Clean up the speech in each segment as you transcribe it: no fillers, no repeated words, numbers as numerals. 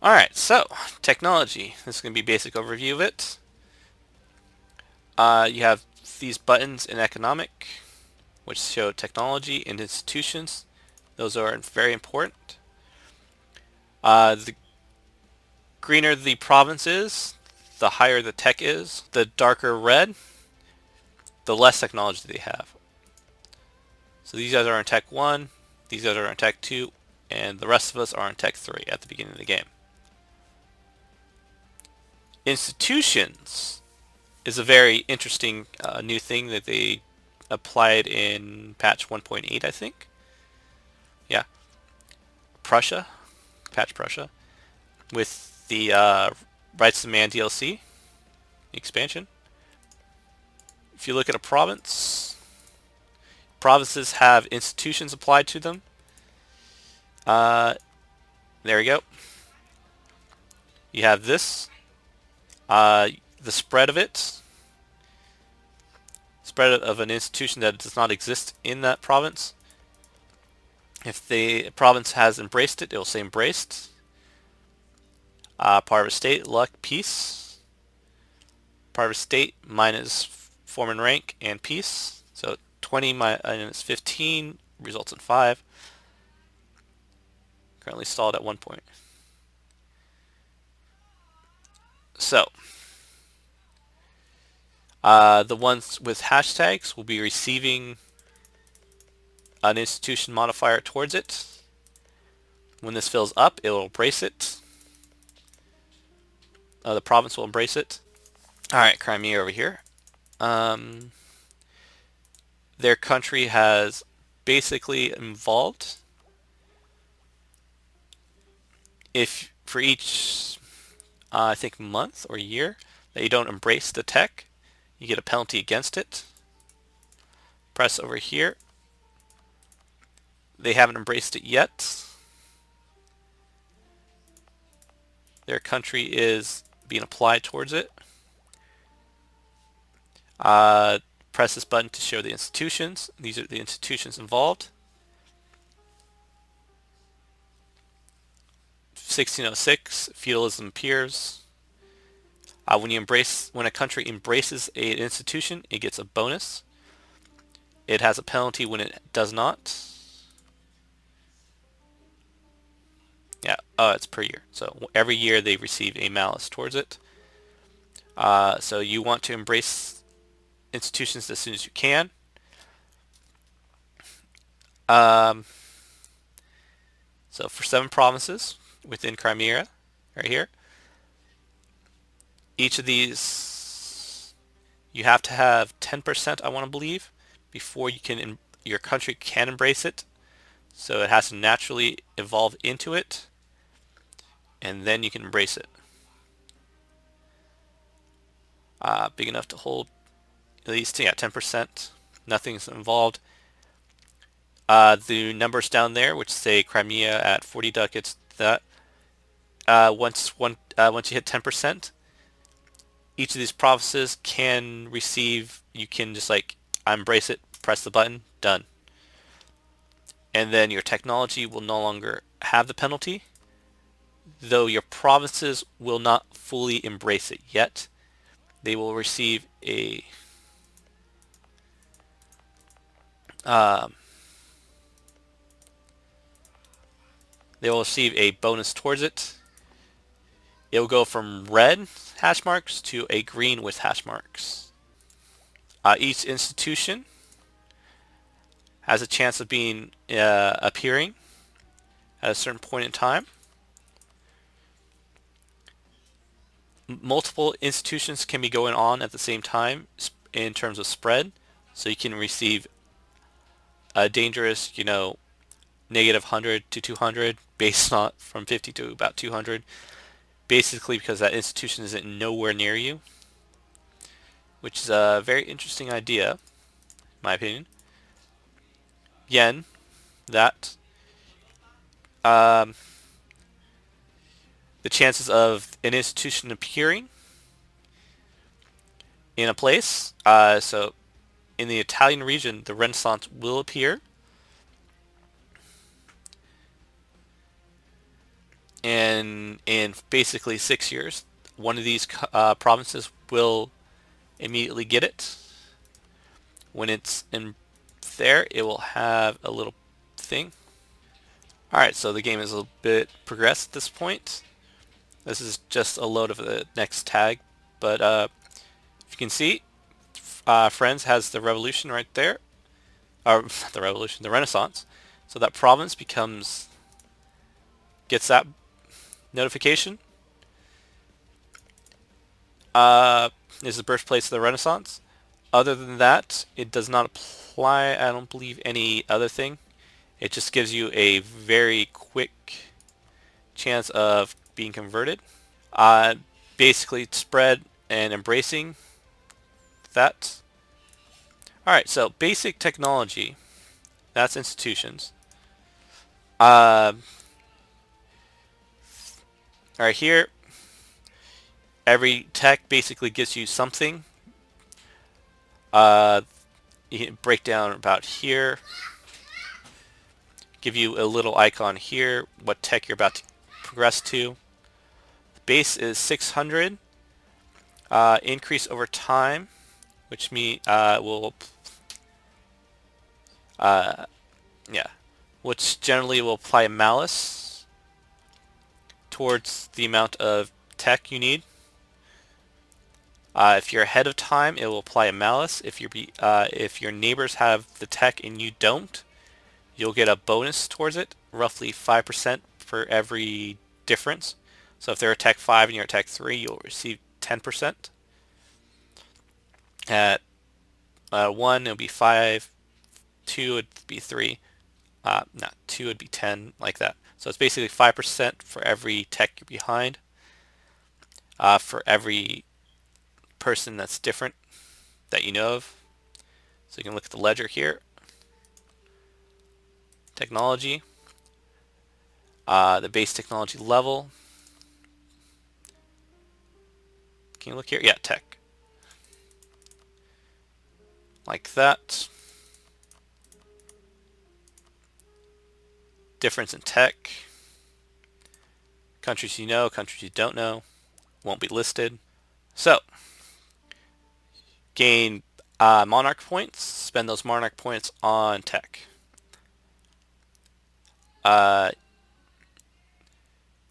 Alright, so technology. This is going to be a basic overview of it. You have these buttons in economic, which show technology and institutions. Those are very important. The greener the province is, the higher the tech is. The darker red, the less technology they have. So these guys are in Tech 1, these guys are in Tech 2, and the rest of us are in Tech 3 at the beginning of the game. Institutions is a very interesting new thing that they applied in patch 1.8, I think. Yeah. Prussia, patch Prussia, with the Rights to Man DLC expansion. If you look at a province, provinces have institutions applied to them. There we go. You have this, the spread of it, spread of an institution that does not exist in that province. If the province has embraced it, it will say embraced. Part of a state, luck, peace. Part of a state minus form and rank and peace. So 20 minus 15 results in 5. Currently stalled at 1 point. So the ones with hashtags will be receiving an institution modifier towards it. When this fills up, it will embrace it. The province will embrace it. Alright, Crimea over here. Their country has basically evolved. If for each, I think, month or year that you don't embrace the tech, you get a penalty against it. Press over here. They haven't embraced it yet. Their country is being applied towards it. Press this button to show the institutions. These are the institutions involved. 1606, feudalism appears. When a country embraces an institution, it gets a bonus. It has a penalty when it does not. Yeah, it's per year. So every year they receive a malus towards it. So you want to embrace institutions as soon as you can. So for 7 provinces within Crimea, right here, each of these you have to have 10%, I want to believe, before your country can embrace it. So it has to naturally evolve into it, and then you can embrace it. Big enough to hold at least, yeah, 10%. Nothing's involved. The numbers down there, which say Crimea at 40 ducats, that once you hit 10%, each of these provinces can receive. You can just like embrace it, press the button, done. And then your technology will no longer have the penalty, though your provinces will not fully embrace it yet. They will receive a bonus towards it. It will go from red hash marks to a green with hash marks. Each institution has a chance of being appearing at a certain point in time. Multiple institutions can be going on at the same time in terms of spread, so you can receive a dangerous, negative 100 to 200 based on from 50 to about 200, basically because that institution isn't nowhere near you, which is a very interesting idea, in my opinion. Yen, that the chances of an institution appearing in a place, so in the Italian region, the Renaissance will appear. and in basically 6 years, one of these provinces will immediately get it. When it's in there, it will have a little thing. Alright, so the game is a little bit progressed at this point. This is just a load of the next tag, but if you can see, Friends has the revolution right there, or the revolution, the Renaissance. So that province gets that notification. Is the birthplace of the Renaissance. Other than that, it does not apply, I don't believe, any other thing. It just gives you a very quick chance of being converted. Basically spread and embracing that. Alright, so basic technology, that's institutions. Alright, here, every tech basically gives you something. You can break down about here, give you a little icon here, what tech you're about to progress to. The base is 600. Increase over time, which which generally will apply a malice towards the amount of tech you need. If you're ahead of time, it will apply a malice. If your neighbors have the tech and you don't, you'll get a bonus towards it, roughly 5% for every difference. So if they're a tech 5 and you're a tech 3, you'll receive 10%. At 1, it'll be 5. 2 would be 3. Not 2 would be 10, like that. So it's basically 5% for every tech you're behind. For every person that's different that you know of. So you can look at the ledger here. Technology. The base technology level. Can you look here? Yeah, tech. Like that. Difference in tech. Countries you know, countries you don't know. Won't be listed. So, gain monarch points. Spend those monarch points on tech.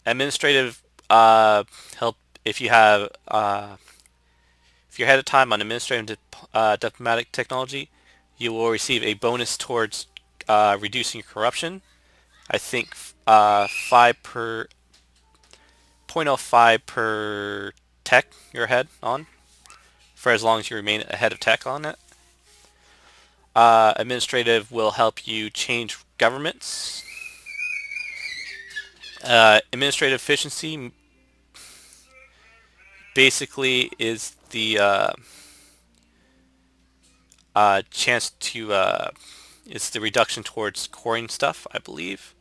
Administrative help if you have if you're ahead of time on administrative diplomatic technology, you will receive a bonus towards reducing corruption. I think 5 per 0.05 per tech you're ahead on, for as long as you remain ahead of tech on it. Administrative will help you change governments. Administrative efficiency basically is the chance to it's the reduction towards coring stuff, I believe.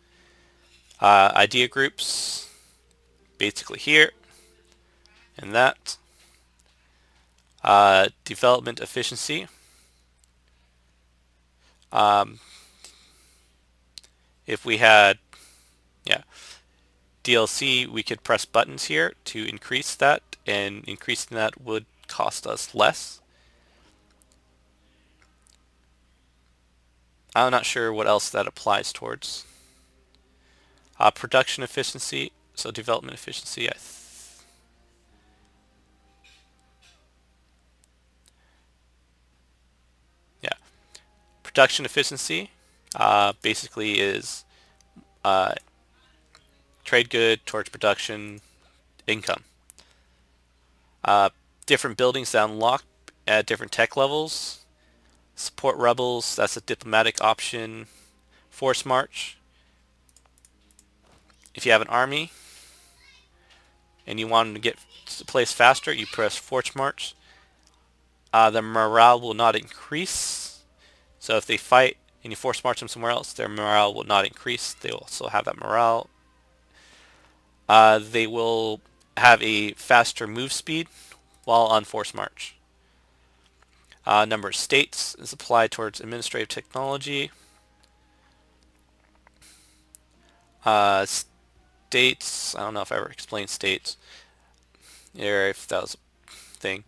Idea groups, basically here, and that. Development efficiency. If we had, DLC, we could press buttons here to increase that, and increasing that would cost us less. I'm not sure what else that applies towards. Production efficiency, so development efficiency, production efficiency basically is trade good towards production income. Different buildings that unlock at different tech levels. Support rebels, that's a diplomatic option. Force march. If you have an army and you want them to get to place faster, you press force march. The morale will not increase. So if they fight and you force march them somewhere else, their morale will not increase. They will also have that morale. They will have a faster move speed while on force march. Number of states is applied towards administrative technology. states. I don't know if I ever explained states, or if that was a thing.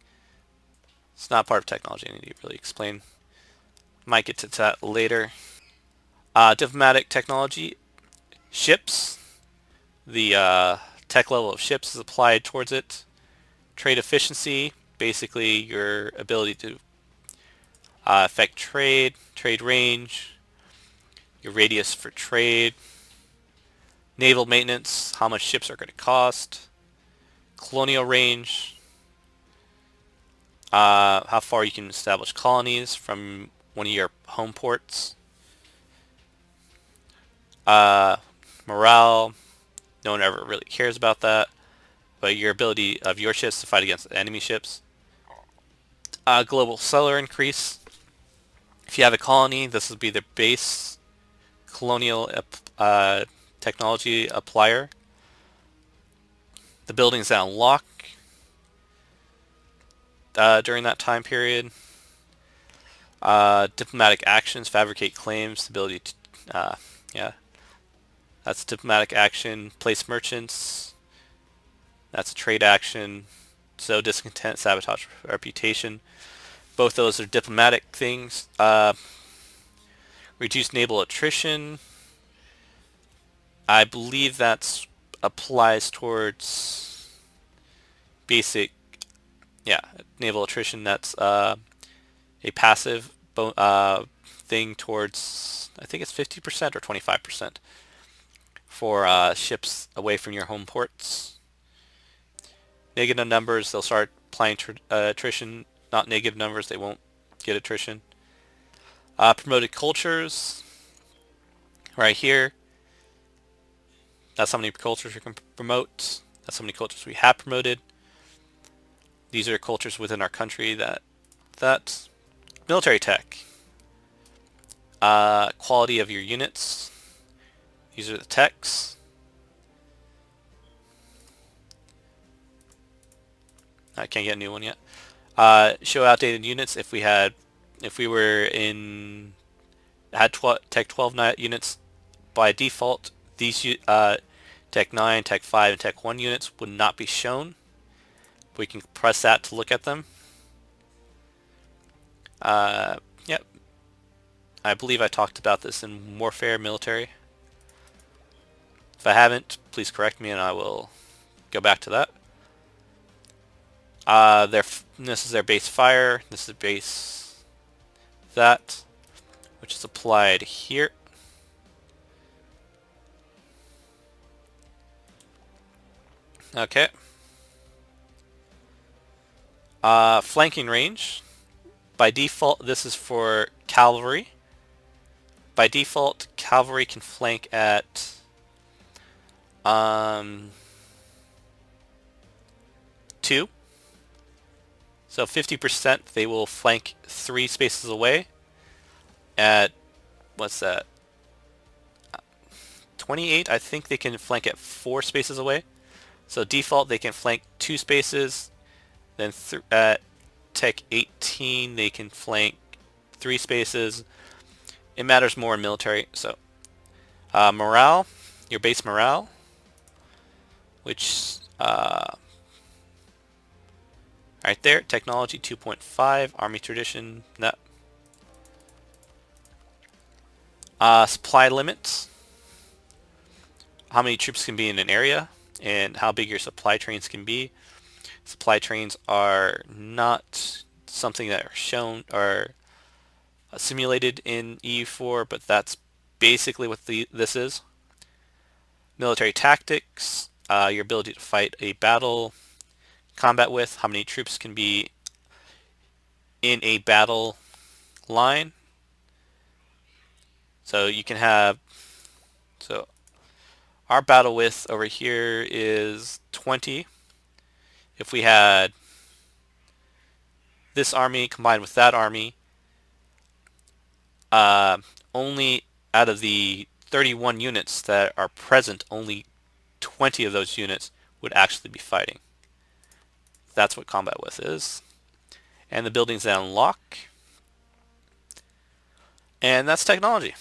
It's not part of technology I need to really explain. Might get to that later. Diplomatic technology. Ships. The tech level of ships is applied towards it. Trade efficiency. Basically your ability to affect trade, trade range, your radius for trade, naval maintenance, how much ships are going to cost, colonial range, how far you can establish colonies from one of your home ports, morale, no one ever really cares about that, but your ability of your ships to fight against enemy ships, global settler increase. If you have a colony, this would be the base colonial technology applier. The buildings that unlock during that time period. Diplomatic actions, fabricate claims, ability to, yeah, that's diplomatic action. Place merchants, that's a trade action. Sow discontent, sabotage reputation. Both those are diplomatic things. Reduce naval attrition. I believe that applies towards basic, yeah, naval attrition. That's a passive thing towards, I think it's 50% or 25% for ships away from your home ports. Negative numbers, they'll start applying attrition. Not negative numbers, they won't get attrition. Promoted cultures, right here. That's how many cultures we can promote. That's how many cultures we have promoted. These are cultures within our country that military tech. Quality of your units. These are the techs. I can't get a new one yet. Show outdated units. If we had Tech 12 units by default, these Tech 9, Tech 5, and Tech 1 units would not be shown. We can press that to look at them. Yep. I believe I talked about this in Warfare Military. If I haven't, please correct me and I will go back to that. This is their base fire. This is base that, which is applied here. Okay. Flanking range. By default, this is for cavalry. By default, cavalry can flank at 2. So 50% they will flank 3 spaces away. At, what's that? 28, I think they can flank at 4 spaces away. So default they can flank 2 spaces. Then at Tech 18 they can flank 3 spaces. It matters more in military. So morale, your base morale, which right there, technology 2.5, army tradition, that. Supply limits, how many troops can be in an area, and how big your supply trains can be. Supply trains are not something that are shown or simulated in EU4, but that's basically what this is. Military tactics, your ability to fight a battle, combat with, how many troops can be in a battle line. So you can have, so our battle width over here is 20. If we had this army combined with that army, only out of the 31 units that are present, only 20 of those units would actually be fighting. That's what combat width is. And the buildings that unlock. And that's technology.